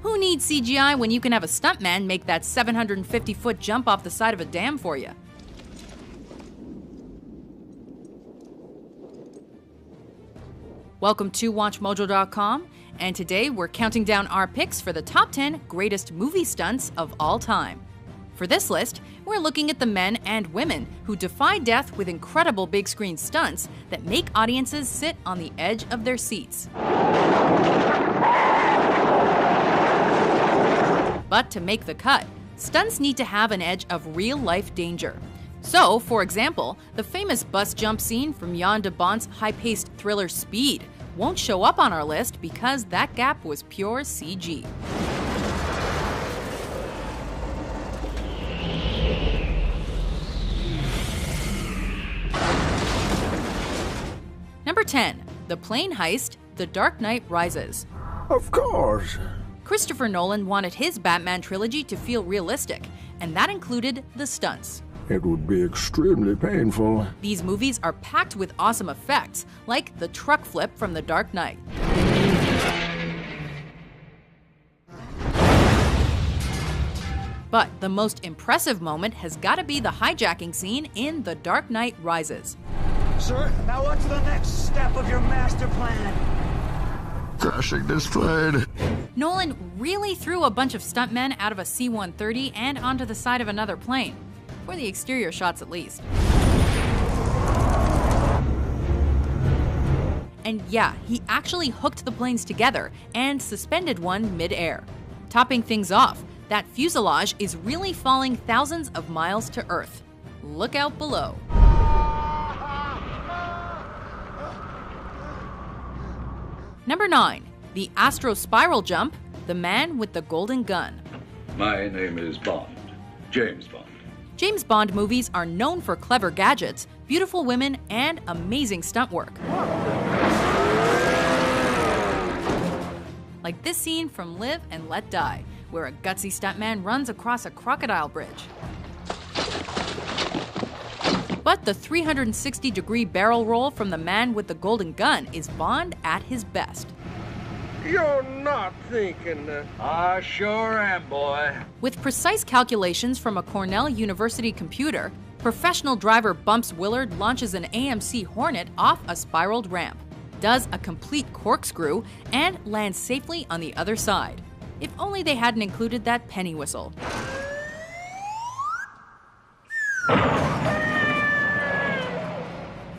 Who needs CGI when you can have a stuntman make that 750-foot jump off the side of a dam for you? Welcome to WatchMojo.com, and today we're counting down our picks for the top 10 greatest movie stunts of all time. For this list, we're looking at the men and women who defy death with incredible big screen stunts that make audiences sit on the edge of their seats. But to make the cut, stunts need to have an edge of real-life danger. So, for example, the famous bus jump scene from Jan de Bont's high-paced thriller Speed won't show up on our list because that gap was pure CG. Number 10. The plane heist, The Dark Knight Rises. Of course. Christopher Nolan wanted his Batman trilogy to feel realistic, and that included the stunts. It would be extremely painful. These movies are packed with awesome effects, like the truck flip from The Dark Knight. But the most impressive moment has got to be the hijacking scene in The Dark Knight Rises. Sir, now what's the next step of your master plan? Crashing this plane. Nolan really threw a bunch of stuntmen out of a C-130 and onto the side of another plane, for the exterior shots at least. And yeah, he actually hooked the planes together and suspended one mid-air. Topping things off, that fuselage is really falling thousands of miles to Earth. Look out below. Number 9. The Astro Spiral Jump, The Man with the Golden Gun. My name is Bond. James Bond. James Bond movies are known for clever gadgets, beautiful women, and amazing stunt work. Like this scene from Live and Let Die, where a gutsy stuntman runs across a crocodile bridge. But the 360-degree barrel roll from The Man with the Golden Gun is Bond at his best. You're not thinking that. I sure am, boy. With precise calculations from a Cornell University computer, professional driver Bumps Willard launches an AMC Hornet off a spiraled ramp, does a complete corkscrew, and lands safely on the other side. If only they hadn't included that penny whistle.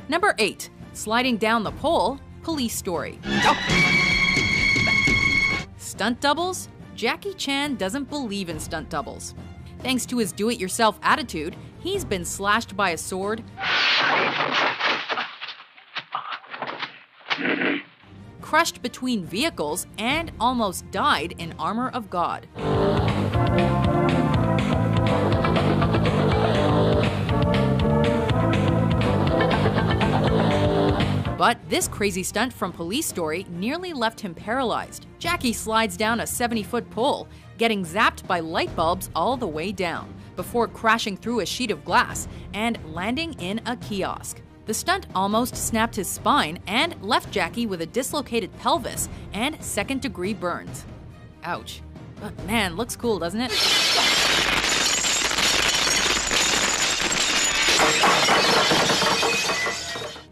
Number 8. Sliding down the pole, Police Story. Stunt doubles? Jackie Chan doesn't believe in stunt doubles. Thanks to his do-it-yourself attitude, he's been slashed by a sword, crushed between vehicles, and almost died in Armor of God. But this crazy stunt from Police Story nearly left him paralyzed. Jackie slides down a 70-foot pole, getting zapped by light bulbs all the way down, before crashing through a sheet of glass and landing in a kiosk. The stunt almost snapped his spine and left Jackie with a dislocated pelvis and second-degree burns. Ouch. But man, looks cool, doesn't it?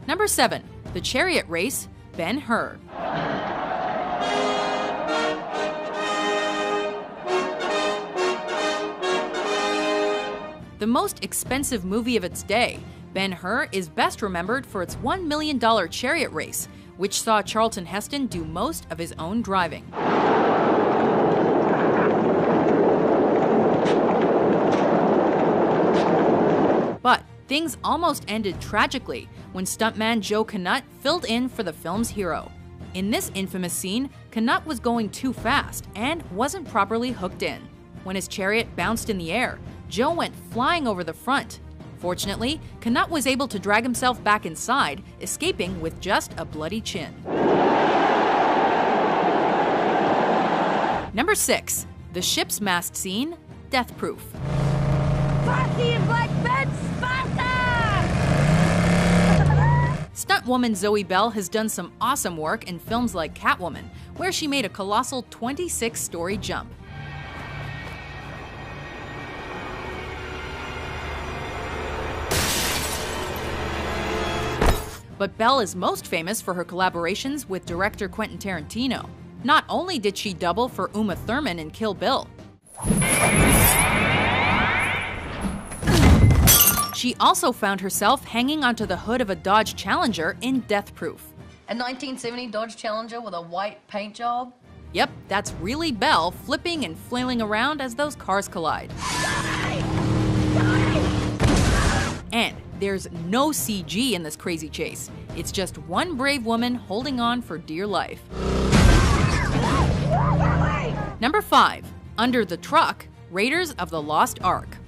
Number 7. The Chariot Race, Ben-Hur. The most expensive movie of its day, Ben-Hur is best remembered for its $1 million chariot race, which saw Charlton Heston do most of his own driving. But things almost ended tragically when stuntman Joe Knut filled in for the film's hero. In this infamous scene, Knut was going too fast and wasn't properly hooked in. When his chariot bounced in the air, Joe went flying over the front. Fortunately, Knut was able to drag himself back inside, escaping with just a bloody chin. Number 6. The ship's mast scene, Death Proof. Stuntwoman Zoe Bell has done some awesome work in films like Catwoman, where she made a colossal 26-story jump. But Bell is most famous for her collaborations with director Quentin Tarantino. Not only did she double for Uma Thurman in Kill Bill, she also found herself hanging onto the hood of a Dodge Challenger in Death Proof. A 1970 Dodge Challenger with a white paint job? Yep, that's really Belle flipping and flailing around as those cars collide. And there's no CG in this crazy chase. It's just one brave woman holding on for dear life. Number 5. Under the Truck, Raiders of the Lost Ark.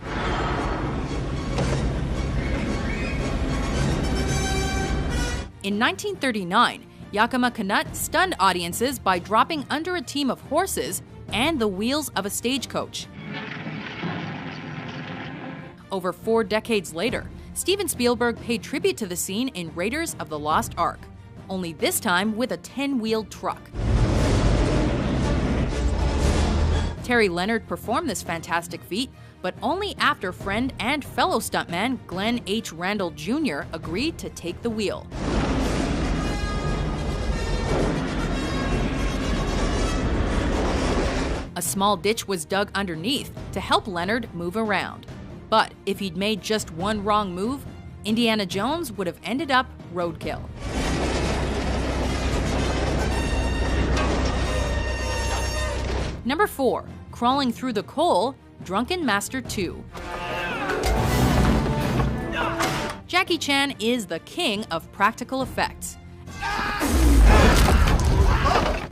In 1939, Yakima Canutt stunned audiences by dropping under a team of horses and the wheels of a stagecoach. Over 4 decades later, Steven Spielberg paid tribute to the scene in Raiders of the Lost Ark, only this time with a 10-wheeled truck. Terry Leonard performed this fantastic feat, but only after friend and fellow stuntman Glenn H. Randall Jr. agreed to take the wheel. A small ditch was dug underneath to help Leonard move around. But if he'd made just one wrong move, Indiana Jones would have ended up roadkill. Number 4. Crawling Through the Coal, Drunken Master 2. Jackie Chan is the king of practical effects.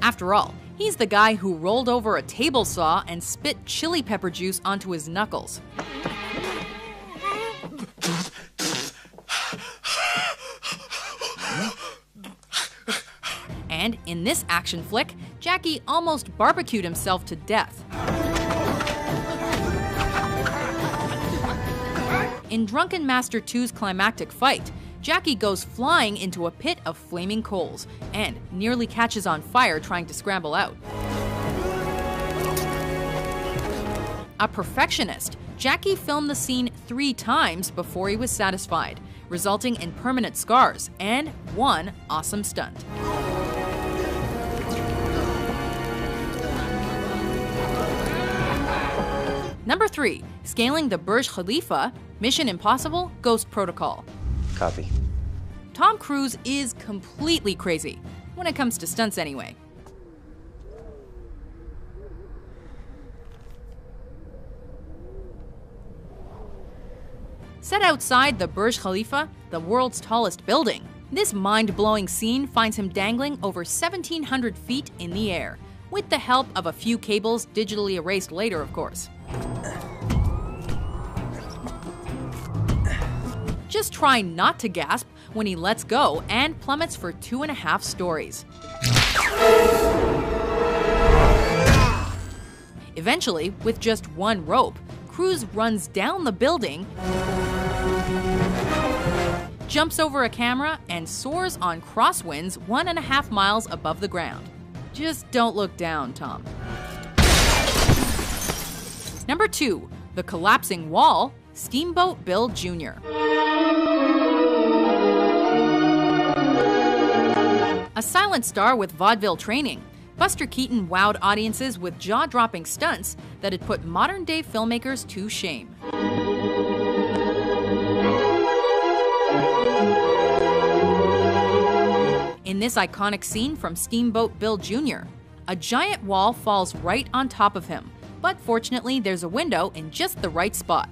After all, he's the guy who rolled over a table saw and spit chili pepper juice onto his knuckles. And in this action flick, Jackie almost barbecued himself to death. In Drunken Master 2's climactic fight, Jackie goes flying into a pit of flaming coals and nearly catches on fire trying to scramble out. A perfectionist, Jackie filmed the scene 3 times before he was satisfied, resulting in permanent scars and one awesome stunt. Number 3. Scaling the Burj Khalifa, Mission Impossible Ghost Protocol. Copy. Tom Cruise is completely crazy, when it comes to stunts anyway. Set outside the Burj Khalifa, the world's tallest building, this mind-blowing scene finds him dangling over 1,700 feet in the air, with the help of a few cables digitally erased later, of course. Just try not to gasp when he lets go and plummets for 2.5 stories. Eventually, with just one rope, Cruise runs down the building, jumps over a camera, and soars on crosswinds 1.5 miles above the ground. Just don't look down, Tom. Number 2. The Collapsing Wall, Steamboat Bill Jr. A silent star with vaudeville training, Buster Keaton wowed audiences with jaw-dropping stunts that had put modern-day filmmakers to shame. In this iconic scene from Steamboat Bill Jr., a giant wall falls right on top of him, but fortunately there's a window in just the right spot.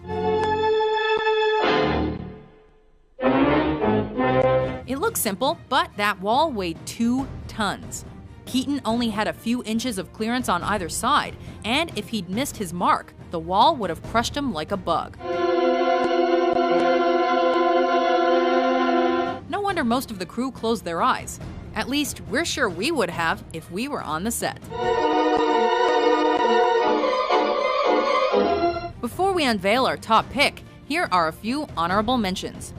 It looks simple, but that wall weighed 2 tons. Keaton only had a few inches of clearance on either side, and if he'd missed his mark, the wall would have crushed him like a bug. No wonder most of the crew closed their eyes. At least, we're sure we would have if we were on the set. Before we unveil our top pick, here are a few honorable mentions.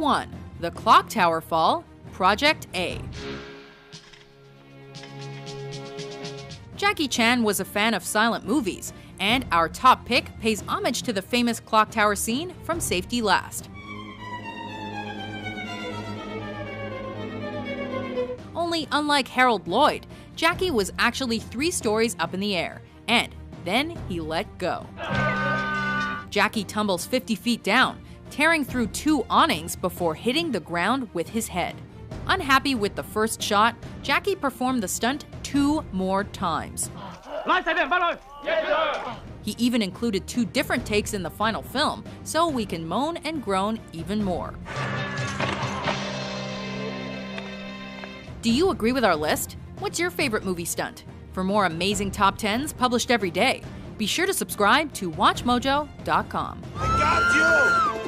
1. The Clock Tower Fall, Project A. Jackie Chan was a fan of silent movies, and our top pick pays homage to the famous clock tower scene from Safety Last. Only unlike Harold Lloyd, Jackie was actually 3 stories up in the air, and then he let go. Jackie tumbles 50 feet down, tearing through 2 awnings before hitting the ground with his head. Unhappy with the first shot, Jackie performed the stunt 2 more times. He even included 2 different takes in the final film, so we can moan and groan even more. Do you agree with our list? What's your favorite movie stunt? For more amazing top 10s published every day, be sure to subscribe to WatchMojo.com. I got you!